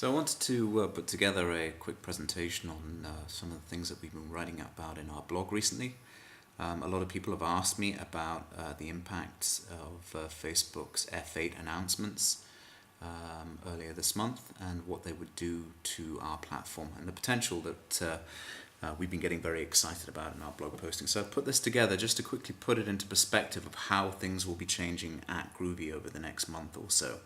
So I wanted to put together a quick presentation on some of the things that we've been writing about in our blog recently. A lot of people have asked me about the impacts of Facebook's F8 announcements earlier this month and what they would do to our platform and the potential that we've been getting very excited about in our blog posting. So I've put this together just to quickly put it into perspective of how things will be changing at Gruvi over the next month or so.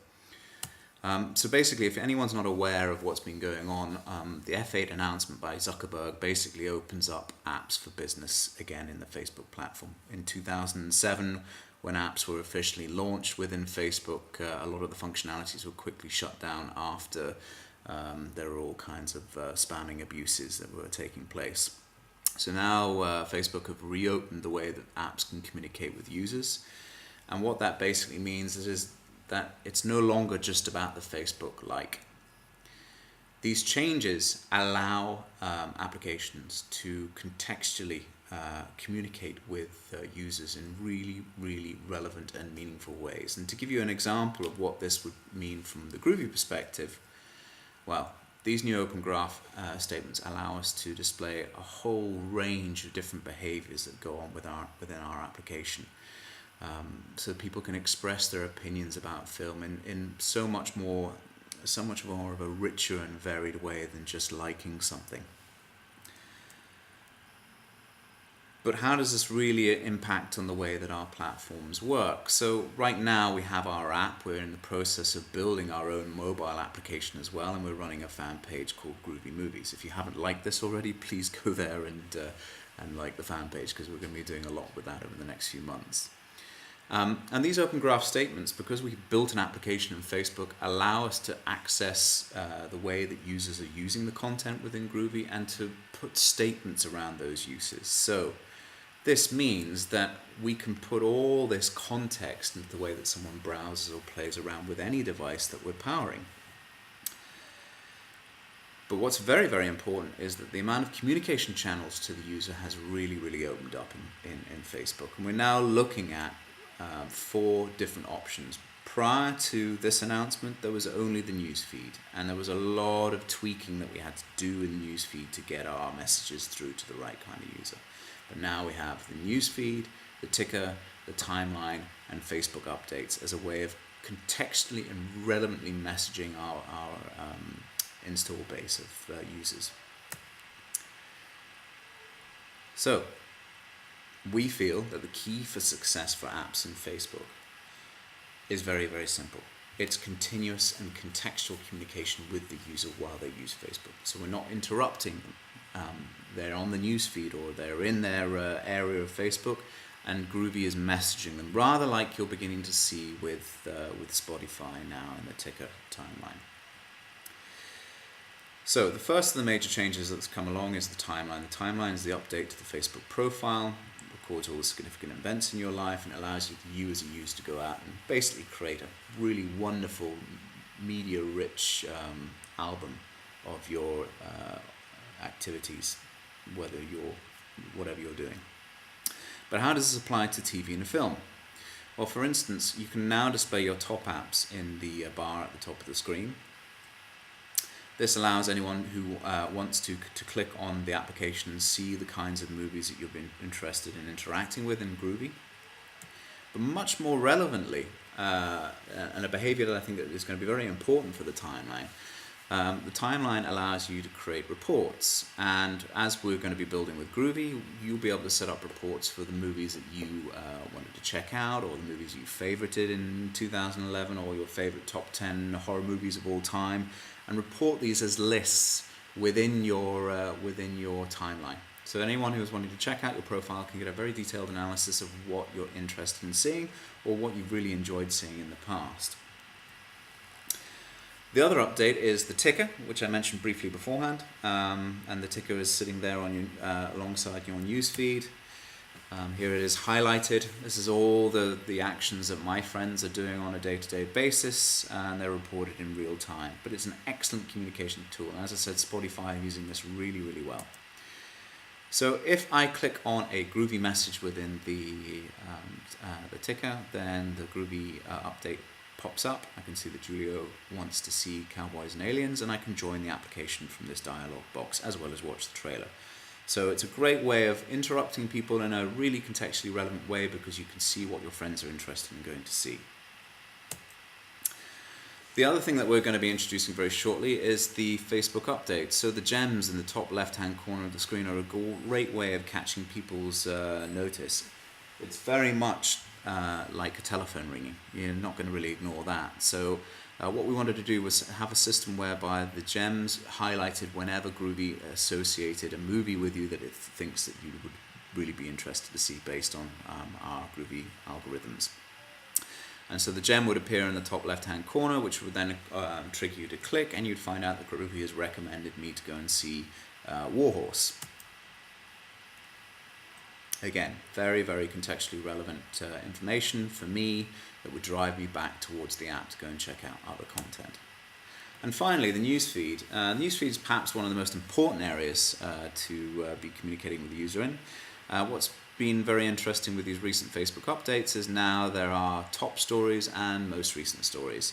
So basically, if anyone's not aware of what's been going on, the F8 announcement by Zuckerberg basically opens up apps for business again in the Facebook platform. In 2007, when apps were officially launched within Facebook, a lot of the functionalities were quickly shut down after there were all kinds of spamming abuses that were taking place. So now Facebook have reopened the way that apps can communicate with users. And what that basically means is that it's no longer just about the Facebook like. These changes allow applications to contextually communicate with users in really relevant and meaningful ways. And to give you an example of what this would mean from the Gruvi perspective, well, these new Open Graph statements allow us to display a whole range of different behaviors that go on within our application. So people can express their opinions about film in so much more of a richer and varied way than just liking something. But how does this really impact on the way that our platforms work? So right now we have our app. We're in the process of building our own mobile application as well, and we're running a fan page called Gruvi Movies. If you haven't liked this already, please go there and like the fan page, because we're going to be doing a lot with that over the next few months. And these Open Graph statements, because we built an application in Facebook, allow us to access the way that users are using the content within Gruvi and to put statements around those uses. So this means that we can put all this context into the way that someone browses or plays around with any device that we're powering. But what's very important is that the amount of communication channels to the user has really opened up in Facebook. And we're now looking at 4 different options. Prior to this announcement, there was only the newsfeed, and there was a lot of tweaking that we had to do in the newsfeed to get our messages through to the right kind of user. But now we have the newsfeed, the ticker, the timeline, and Facebook updates as a way of contextually and relevantly messaging our install base of users. So we feel that the key for success for apps in Facebook is very simple. It's continuous and contextual communication with the user while they use Facebook. So we're not interrupting them. They're on the newsfeed or they're in their area of Facebook, and Gruvi is messaging them, rather like you're beginning to see with Spotify now in the ticker timeline. So the first of the major changes that's come along is the timeline. The timeline is the update to the Facebook profile, records all the significant events in your life, and allows you as a user to go out and basically create a really wonderful, media-rich album of your activities, whatever you're doing. But how does this apply to TV and film? Well, for instance, you can now display your top apps in the bar at the top of the screen. This allows anyone who wants to click on the application and see the kinds of movies that you've been interested in interacting with in Gruvi. But much more relevantly, and a behavior that I think that is going to be very important for the timeline allows you to create reports. And as we're going to be building with Gruvi, you'll be able to set up reports for the movies that you wanted to check out, or the movies you favorited in 2011, or your favorite top 10 horror movies of all time, and report these as lists within your timeline. So anyone who is wanting to check out your profile can get a very detailed analysis of what you're interested in seeing or what you've really enjoyed seeing in the past. The other update is the ticker, which I mentioned briefly beforehand, and the ticker is sitting there on your, alongside your newsfeed. Here it is highlighted. This is all the actions that my friends are doing on a day-to-day basis, and they're reported in real time. But it's an excellent communication tool, and as I said, Spotify are using this really well. So if I click on a Gruvi message within the ticker, then the Gruvi update pops up. I can see that Julio wants to see Cowboys and Aliens, and I can join the application from this dialog box as well as watch the trailer. So it's a great way of interrupting people in a really contextually relevant way, because you can see what your friends are interested in going to see. The other thing that we're going to be introducing very shortly is the Facebook update. So the gems in the top left-hand corner of the screen are a great way of catching people's notice. It's very much like a telephone ringing. You're not going to really ignore that. So what we wanted to do was have a system whereby the gems highlighted whenever Gruvi associated a movie with you that it thinks that you would really be interested to see based on our Gruvi algorithms. And so the gem would appear in the top left-hand corner, which would then trigger you to click, and you'd find out that Gruvi has recommended me to go and see Warhorse. Again, very, very contextually relevant information for me that would drive me back towards the app to go and check out other content. And finally, the newsfeed. Newsfeed is perhaps one of the most important areas to be communicating with the user in. What's been very interesting with these recent Facebook updates is now there are top stories and most recent stories.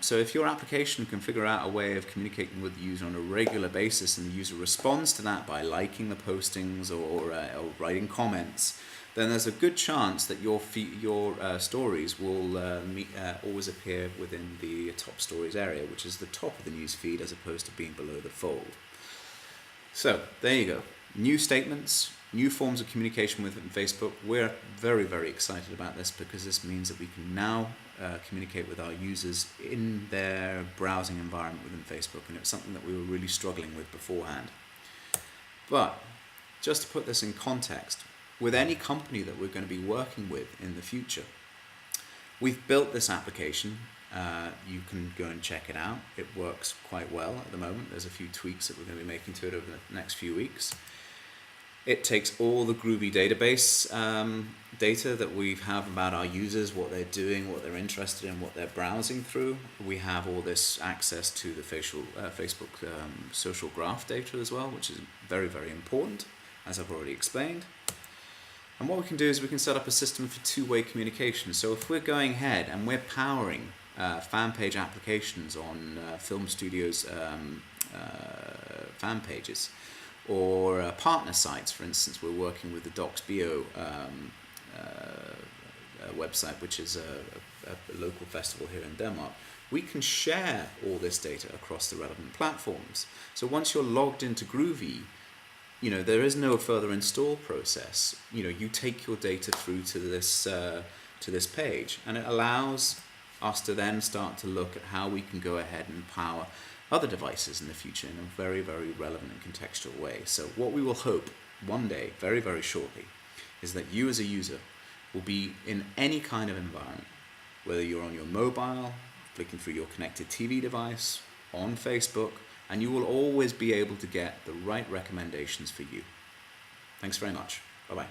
So if your application can figure out a way of communicating with the user on a regular basis, and the user responds to that by liking the postings or writing comments, then there's a good chance that your stories will always appear within the top stories area, which is the top of the news feed as opposed to being below the fold. So there you go. New statements, new forms of communication within Facebook. We're very, very excited about this, because this means that we can now communicate with our users in their browsing environment within Facebook, and it's something that we were really struggling with beforehand. But just to put this in context, with any company that we're going to be working with in the future, we've built this application. You can go and check it out. It works quite well at the moment. There's a few tweaks that we're going to be making to it over the next few weeks. It takes all the Gruvi database data that we have about our users, what they're doing, what they're interested in, what they're browsing through. We have all this access to the Facebook social graph data as well, which is very, very important, as I've already explained. And what we can do is we can set up a system for two-way communication. So if we're going ahead and we're powering fan page applications on film studios' fan pages, or partner sites, for instance, we're working with the DocsBio website, which is a local festival here in Denmark. We can share all this data across the relevant platforms. So once you're logged into Gruvi, there is no further install process. You take your data through to this page, and it allows us to then start to look at how we can go ahead and power other devices in the future in a very, very relevant and contextual way. So what we will hope one day, very, very shortly, is that you as a user will be in any kind of environment, whether you're on your mobile, flicking through your connected TV device, on Facebook, and you will always be able to get the right recommendations for you. Thanks very much. Bye-bye.